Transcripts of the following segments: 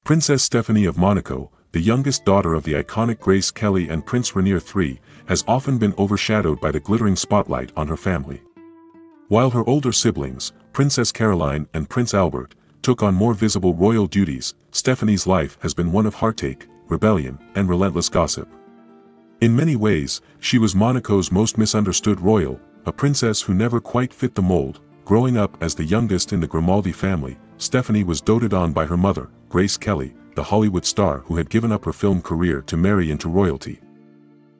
Princess Stéphanie of Monaco, the youngest daughter of the iconic Grace Kelly and Prince Rainier III, has often been overshadowed by the glittering spotlight on her family. While her older siblings, Princess Caroline and Prince Albert, took on more visible royal duties, Stéphanie's life has been one of heartache, rebellion, and relentless gossip. In many ways, she was Monaco's most misunderstood royal, a princess who never quite fit the mold. Growing up as the youngest in the Grimaldi family, Stéphanie was doted on by her mother, Grace Kelly, the Hollywood star who had given up her film career to marry into royalty.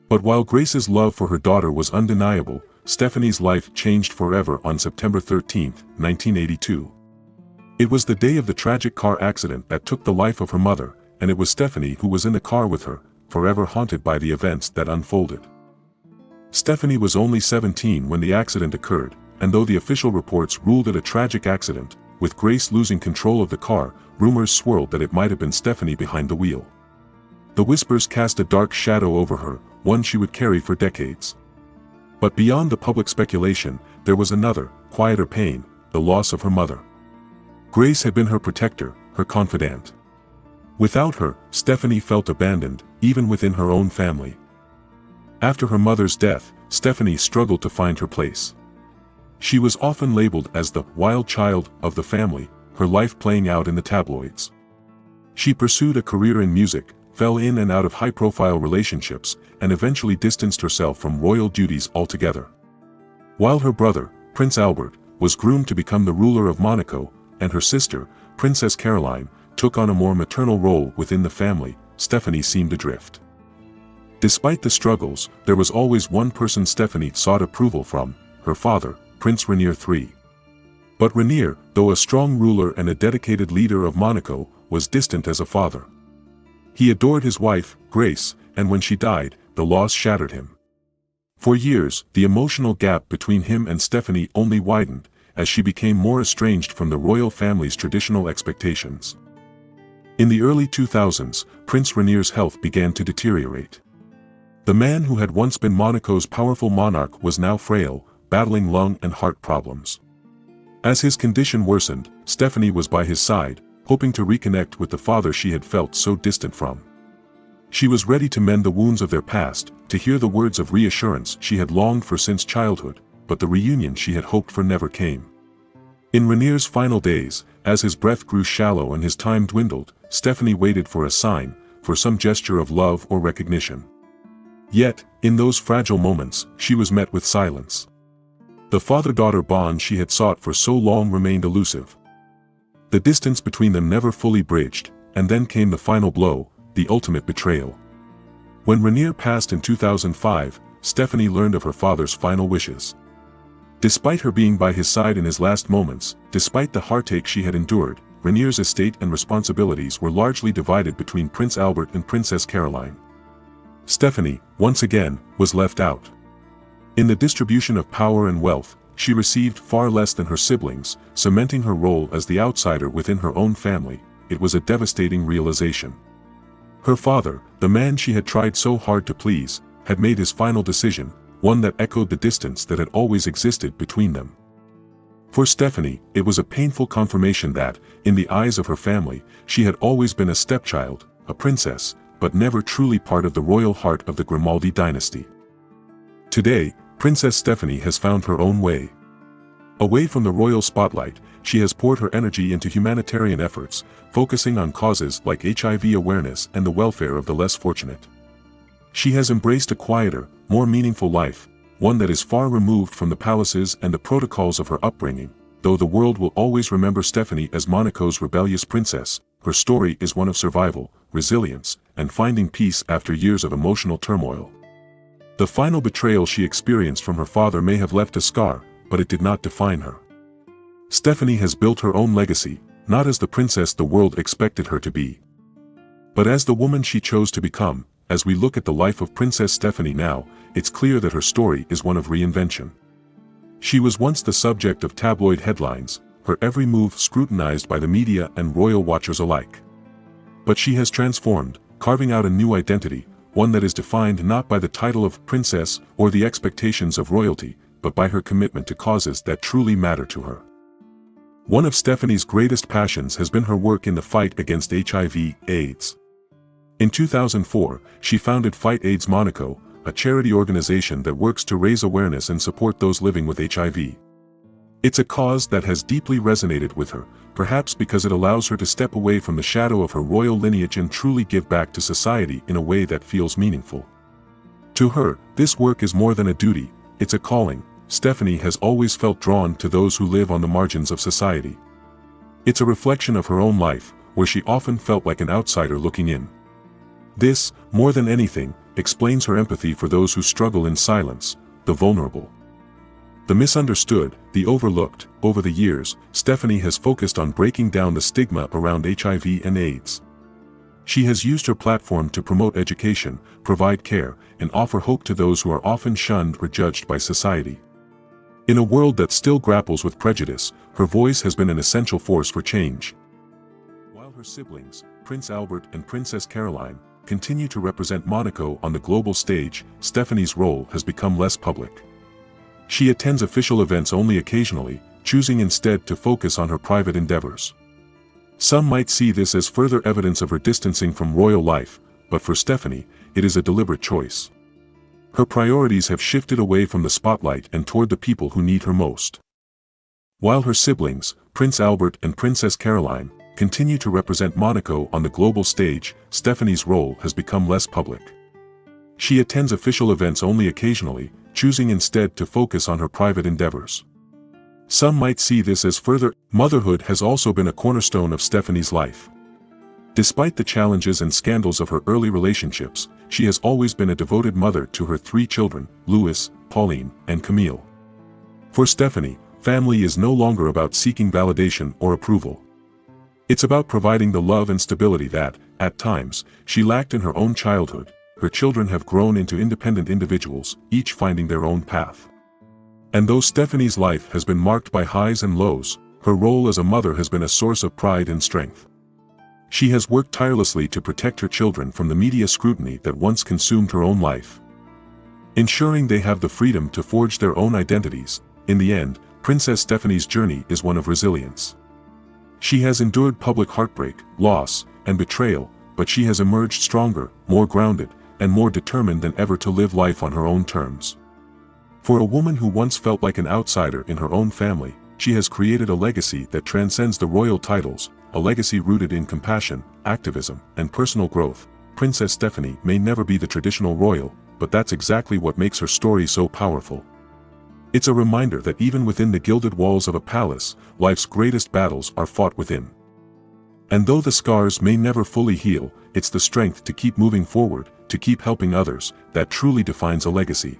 But while Grace's love for her daughter was undeniable, Stéphanie's life changed forever on September 13, 1982. It was the day of the tragic car accident that took the life of her mother, and it was Stéphanie who was in the car with her, forever haunted by the events that unfolded. Stéphanie was only 17 when the accident occurred, and though the official reports ruled it a tragic accident, with Grace losing control of the car, rumors swirled that it might have been Stéphanie behind the wheel. The whispers cast a dark shadow over her, one she would carry for decades. But beyond the public speculation, there was another, quieter pain, the loss of her mother. Grace had been her protector, her confidant. Without her, Stéphanie felt abandoned, even within her own family. After her mother's death, Stéphanie struggled to find her place. She was often labeled as the wild child of the family, her life playing out in the tabloids. She pursued a career in music, fell in and out of high-profile relationships, and eventually distanced herself from royal duties altogether. While her brother, Prince Albert, was groomed to become the ruler of Monaco, and her sister, Princess Caroline, took on a more maternal role within the family, Stéphanie seemed adrift. Despite the struggles, there was always one person Stéphanie sought approval from, her father, Prince Rainier III. But Rainier, though a strong ruler and a dedicated leader of Monaco, was distant as a father. He adored his wife, Grace, and when she died, the loss shattered him. For years, the emotional gap between him and Stéphanie only widened, as she became more estranged from the royal family's traditional expectations. In the early 2000s, Prince Rainier's health began to deteriorate. The man who had once been Monaco's powerful monarch was now frail, battling lung and heart problems. As his condition worsened, Stéphanie was by his side, hoping to reconnect with the father she had felt so distant from. She was ready to mend the wounds of their past, to hear the words of reassurance she had longed for since childhood, but the reunion she had hoped for never came. In Rainier's final days, as his breath grew shallow and his time dwindled, Stéphanie waited for a sign, for some gesture of love or recognition. Yet, in those fragile moments, she was met with silence. The father-daughter bond she had sought for so long remained elusive. The distance between them never fully bridged, and then came the final blow, the ultimate betrayal. When Rainier passed in 2005, Stéphanie learned of her father's final wishes. Despite her being by his side in his last moments, despite the heartache she had endured, Rainier's estate and responsibilities were largely divided between Prince Albert and Princess Caroline. Stéphanie, once again, was left out. In the distribution of power and wealth, she received far less than her siblings, cementing her role as the outsider within her own family. It was a devastating realization. Her father, the man she had tried so hard to please, had made his final decision, one that echoed the distance that had always existed between them. For Stéphanie, it was a painful confirmation that, in the eyes of her family, she had always been a stepchild, a princess, but never truly part of the royal heart of the Grimaldi dynasty. Today, Princess Stéphanie has found her own way. Away from the royal spotlight, she has poured her energy into humanitarian efforts, focusing on causes like HIV awareness and the welfare of the less fortunate. She has embraced a quieter, more meaningful life, one that is far removed from the palaces and the protocols of her upbringing. Though the world will always remember Stéphanie as Monaco's rebellious princess, her story is one of survival, resilience, and finding peace after years of emotional turmoil. The final betrayal she experienced from her father may have left a scar, but it did not define her. Stéphanie has built her own legacy, not as the princess the world expected her to be, but as the woman she chose to become. As we look at the life of Princess Stéphanie now, it's clear that her story is one of reinvention. She was once the subject of tabloid headlines, her every move scrutinized by the media and royal watchers alike. But she has transformed, carving out a new identity, one that is defined not by the title of princess or the expectations of royalty, but by her commitment to causes that truly matter to her. One of Stephanie's greatest passions has been her work in the fight against HIV/AIDS. In 2004, she founded Fight AIDS Monaco, a charity organization that works to raise awareness and support those living with HIV. It's a cause that has deeply resonated with her, perhaps because it allows her to step away from the shadow of her royal lineage and truly give back to society in a way that feels meaningful. To her, this work is more than a duty, it's a calling. Stephanie has always felt drawn to those who live on the margins of society. It's a reflection of her own life, where she often felt like an outsider looking in. This, more than anything, explains her empathy for those who struggle in silence, the vulnerable, the misunderstood, the overlooked. Over the years, Stephanie has focused on breaking down the stigma around HIV and AIDS. She has used her platform to promote education, provide care, and offer hope to those who are often shunned or judged by society. In a world that still grapples with prejudice, her voice has been an essential force for change. While her siblings, Prince Albert and Princess Caroline, continue to represent Monaco on the global stage, Stephanie's role has become less public. She attends official events only occasionally, choosing instead to focus on her private endeavors. Some might see this as further evidence of her distancing from royal life, but for Stephanie, it is a deliberate choice. Her priorities have shifted away from the spotlight and toward the people who need her most. While her siblings, Prince Albert and Princess Caroline, continue to represent Monaco on the global stage, Stephanie's role has become less public. She attends official events only occasionally, choosing instead to focus on her private endeavors. Some might see this as further. Motherhood has also been a cornerstone of Stephanie's life. Despite the challenges and scandals of her early relationships, she has always been a devoted mother to her 3 children, Louis, Pauline, and Camille. For Stephanie, family is no longer about seeking validation or approval. It's about providing the love and stability that, at times, she lacked in her own childhood. Her children have grown into independent individuals, each finding their own path. And though Stephanie's life has been marked by highs and lows, her role as a mother has been a source of pride and strength. She has worked tirelessly to protect her children from the media scrutiny that once consumed her own life, ensuring they have the freedom to forge their own identities. In the end, Princess Stephanie's journey is one of resilience. She has endured public heartbreak, loss, and betrayal, but she has emerged stronger, more grounded, and more determined than ever to live life on her own terms. For a woman who once felt like an outsider in her own family, she has created a legacy that transcends the royal titles, a legacy rooted in compassion, activism, and personal growth. Princess Stephanie may never be the traditional royal, but that's exactly what makes her story so powerful. It's a reminder that even within the gilded walls of a palace, life's greatest battles are fought within. And though the scars may never fully heal, it's the strength to keep moving forward, to keep helping others, that truly defines a legacy.